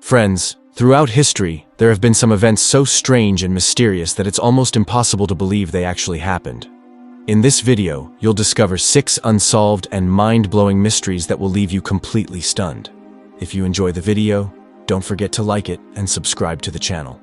Friends, throughout history, there have been some events so strange and mysterious that it's almost impossible to believe they actually happened. In this video, you'll discover 6 unsolved and mind-blowing mysteries that will leave you completely stunned. If you enjoy the video, don't forget to like it and subscribe to the channel.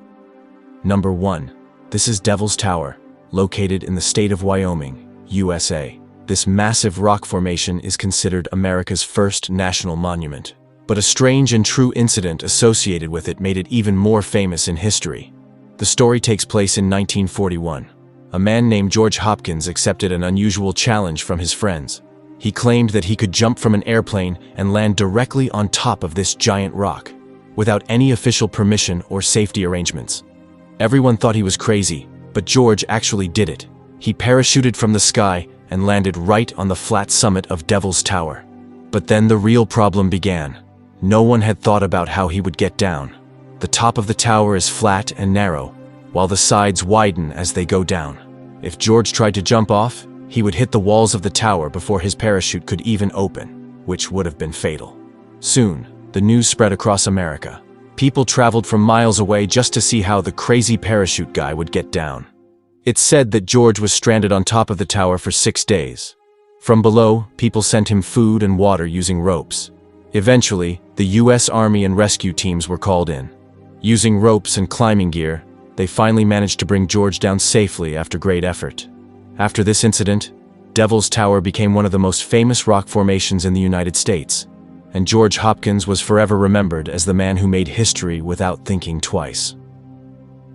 Number 1. This is Devil's Tower, located in the state of Wyoming, USA. This massive rock formation is considered America's first national monument. But a strange and true incident associated with it made it even more famous in history. The story takes place in 1941. A man named George Hopkins accepted an unusual challenge from his friends. He claimed that he could jump from an airplane and land directly on top of this giant rock, without any official permission or safety arrangements. Everyone thought he was crazy, but George actually did it. He parachuted from the sky and landed right on the flat summit of Devil's Tower. But then the real problem began. No one had thought about how he would get down. The top of the tower is flat and narrow, while the sides widen as they go down. If George tried to jump off, he would hit the walls of the tower before his parachute could even open, which would have been fatal. Soon, the news spread across America. People traveled from miles away just to see how the crazy parachute guy would get down. It's said that George was stranded on top of the tower for 6 days. From below, people sent him food and water using ropes. Eventually, the U.S. Army and rescue teams were called in. Using ropes and climbing gear, they finally managed to bring George down safely after great effort. After this incident, Devil's Tower became one of the most famous rock formations in the United States, and George Hopkins was forever remembered as the man who made history without thinking twice.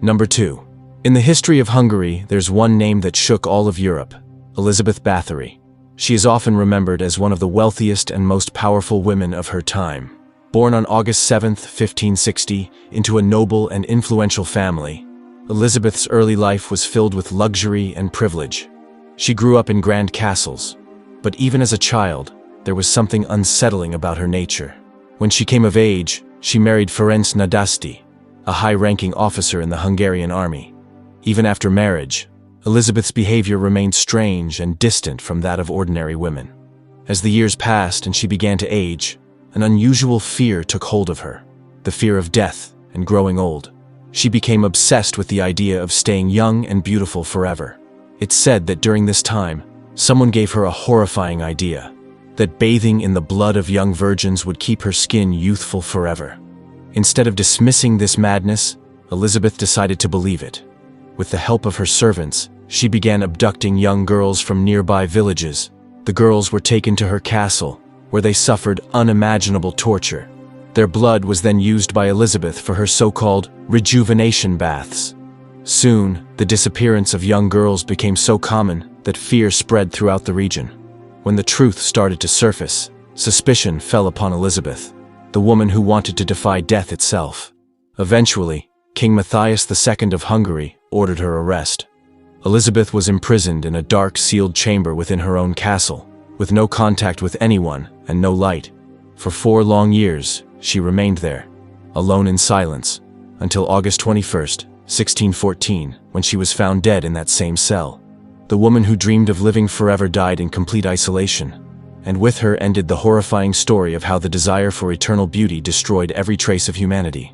Number 2. In the history of Hungary, there's one name that shook all of Europe: Elizabeth Báthory. She is often remembered as one of the wealthiest and most powerful women of her time. Born on August 7, 1560, into a noble and influential family, Elizabeth's early life was filled with luxury and privilege. She grew up in grand castles, but even as a child, there was something unsettling about her nature. When she came of age, she married Ferenc Nadasdy, a high-ranking officer in the Hungarian army. Even after marriage, Elizabeth's behavior remained strange and distant from that of ordinary women. As the years passed and she began to age, an unusual fear took hold of her, the fear of death and growing old. She became obsessed with the idea of staying young and beautiful forever. It's said that during this time, someone gave her a horrifying idea, that bathing in the blood of young virgins would keep her skin youthful forever. Instead of dismissing this madness, Elizabeth decided to believe it. With the help of her servants, she began abducting young girls from nearby villages. The girls were taken to her castle, where they suffered unimaginable torture. Their blood was then used by Elizabeth for her so-called rejuvenation baths. Soon, the disappearance of young girls became so common that fear spread throughout the region. When the truth started to surface, suspicion fell upon Elizabeth, the woman who wanted to defy death itself. Eventually, King Matthias II of Hungary ordered her arrest. Elizabeth was imprisoned in a dark, sealed chamber within her own castle, with no contact with anyone and no light. For 4 long years, she remained there, alone in silence, until August 21, 1614, when she was found dead in that same cell. The woman who dreamed of living forever died in complete isolation, and with her ended the horrifying story of how the desire for eternal beauty destroyed every trace of humanity.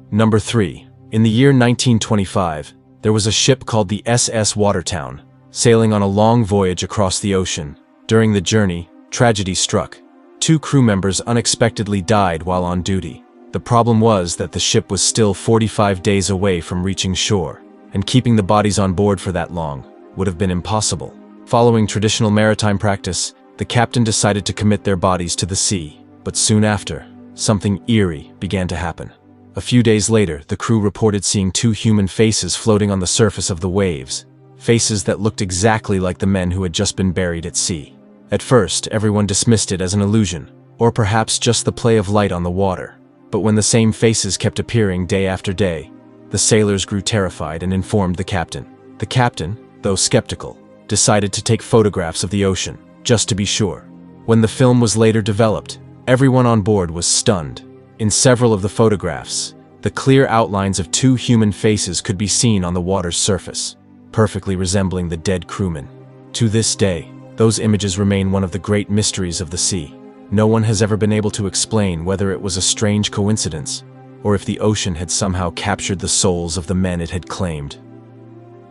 Number 3. In the year 1925, there was a ship called the SS Watertown, sailing on a long voyage across the ocean. During the journey, tragedy struck. 2 crew members unexpectedly died while on duty. The problem was that the ship was still 45 days away from reaching shore, and keeping the bodies on board for that long would have been impossible. Following traditional maritime practice, the captain decided to commit their bodies to the sea, but soon after, something eerie began to happen. A few days later, the crew reported seeing 2 human faces floating on the surface of the waves, faces that looked exactly like the men who had just been buried at sea. At first, everyone dismissed it as an illusion, or perhaps just the play of light on the water. But when the same faces kept appearing day after day, the sailors grew terrified and informed the captain. The captain, though skeptical, decided to take photographs of the ocean, just to be sure. When the film was later developed, everyone on board was stunned. In several of the photographs, the clear outlines of 2 human faces could be seen on the water's surface, perfectly resembling the dead crewmen. To this day, those images remain one of the great mysteries of the sea. No one has ever been able to explain whether it was a strange coincidence, or if the ocean had somehow captured the souls of the men it had claimed.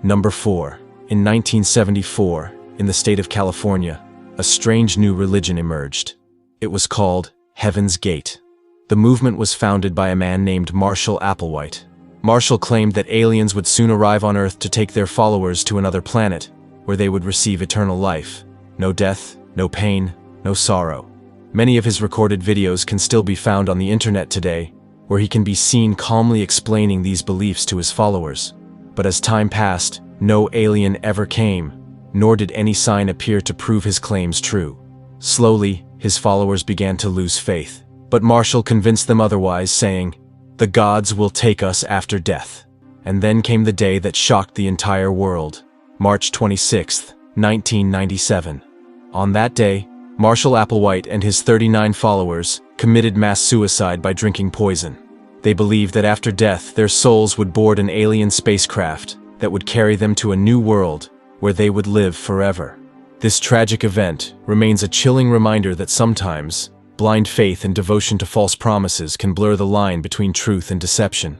Number 4. In 1974, in the state of California, a strange new religion emerged. It was called Heaven's Gate. The movement was founded by a man named Marshall Applewhite. Marshall claimed that aliens would soon arrive on Earth to take their followers to another planet, where they would receive eternal life. No death, no pain, no sorrow. Many of his recorded videos can still be found on the internet today, where he can be seen calmly explaining these beliefs to his followers. But as time passed, no alien ever came, nor did any sign appear to prove his claims true. Slowly, his followers began to lose faith, but Marshall convinced them otherwise, saying, "The gods will take us after death." And then came the day that shocked the entire world. March 26, 1997. On that day, Marshall Applewhite and his 39 followers committed mass suicide by drinking poison. They believed that after death, their souls would board an alien spacecraft that would carry them to a new world where they would live forever. This tragic event remains a chilling reminder that sometimes blind faith and devotion to false promises can blur the line between truth and deception.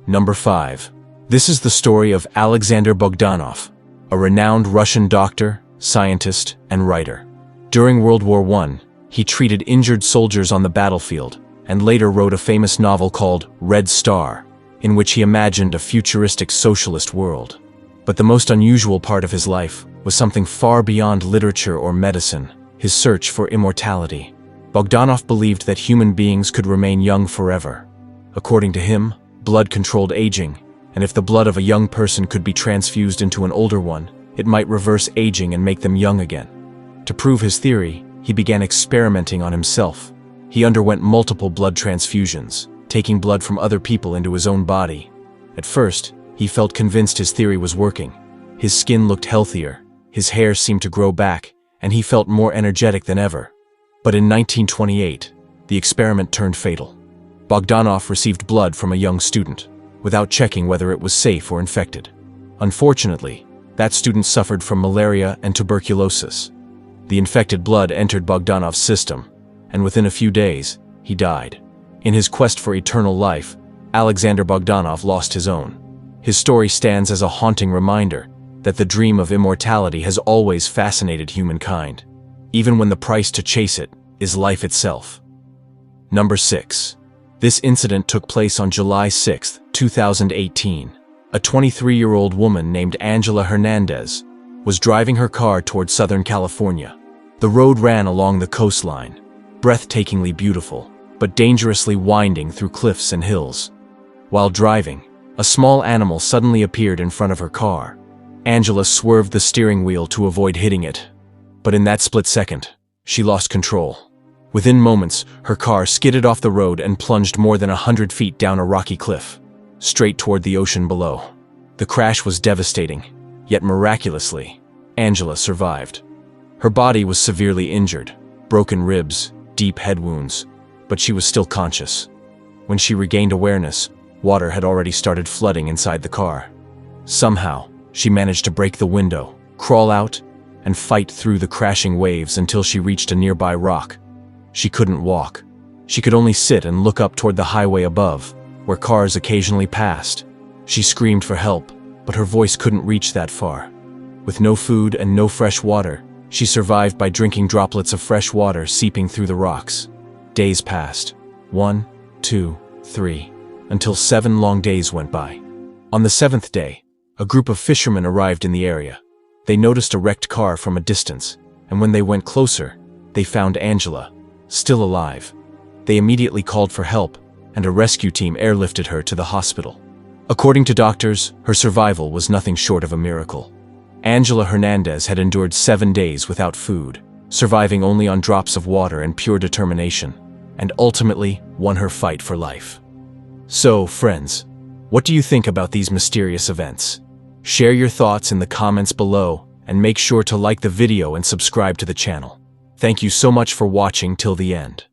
Number 5. This is the story of Alexander Bogdanov, a renowned Russian doctor, scientist, and writer. During World War I, he treated injured soldiers on the battlefield and later wrote a famous novel called Red Star, in which he imagined a futuristic socialist world. But the most unusual part of his life was something far beyond literature or medicine: his search for immortality. Bogdanov believed that human beings could remain young forever. According to him, blood controlled aging, and if the blood of a young person could be transfused into an older one, it might reverse aging and make them young again. To prove his theory, he began experimenting on himself. He underwent multiple blood transfusions, taking blood from other people into his own body. At first, he felt convinced his theory was working. His skin looked healthier, his hair seemed to grow back, and he felt more energetic than ever. But in 1928, the experiment turned fatal. Bogdanov received blood from a young student, without checking whether it was safe or infected. Unfortunately, that student suffered from malaria and tuberculosis. The infected blood entered Bogdanov's system, and within a few days, he died. In his quest for eternal life, Alexander Bogdanov lost his own. His story stands as a haunting reminder that the dream of immortality has always fascinated humankind, even when the price to chase it is life itself. Number 6. This incident took place on July 6, 2018. A 23-year-old woman named Angela Hernandez was driving her car towards Southern California. The road ran along the coastline, breathtakingly beautiful, but dangerously winding through cliffs and hills. While driving, a small animal suddenly appeared in front of her car. Angela swerved the steering wheel to avoid hitting it, but in that split second, she lost control. Within moments, her car skidded off the road and plunged more than 100 feet down a rocky cliff, straight toward the ocean below. The crash was devastating, yet miraculously, Angela survived. Her body was severely injured, broken ribs, deep head wounds, but she was still conscious. When she regained awareness, water had already started flooding inside the car. Somehow, she managed to break the window, crawl out, and fight through the crashing waves until she reached a nearby rock. She couldn't walk. She could only sit and look up toward the highway above, where cars occasionally passed. She screamed for help, but her voice couldn't reach that far. With no food and no fresh water, she survived by drinking droplets of fresh water seeping through the rocks. Days passed. 1, 2, 3, until 7 long days went by. On the 7th day, a group of fishermen arrived in the area. They noticed a wrecked car from a distance, and when they went closer, they found Angela, still alive. They immediately called for help, and a rescue team airlifted her to the hospital. According to doctors, her survival was nothing short of a miracle. Angela Hernandez had endured 7 days without food, surviving only on drops of water and pure determination, and ultimately won her fight for life. So, friends, what do you think about these mysterious events? Share your thoughts in the comments below, and make sure to like the video and subscribe to the channel. Thank you so much for watching till the end.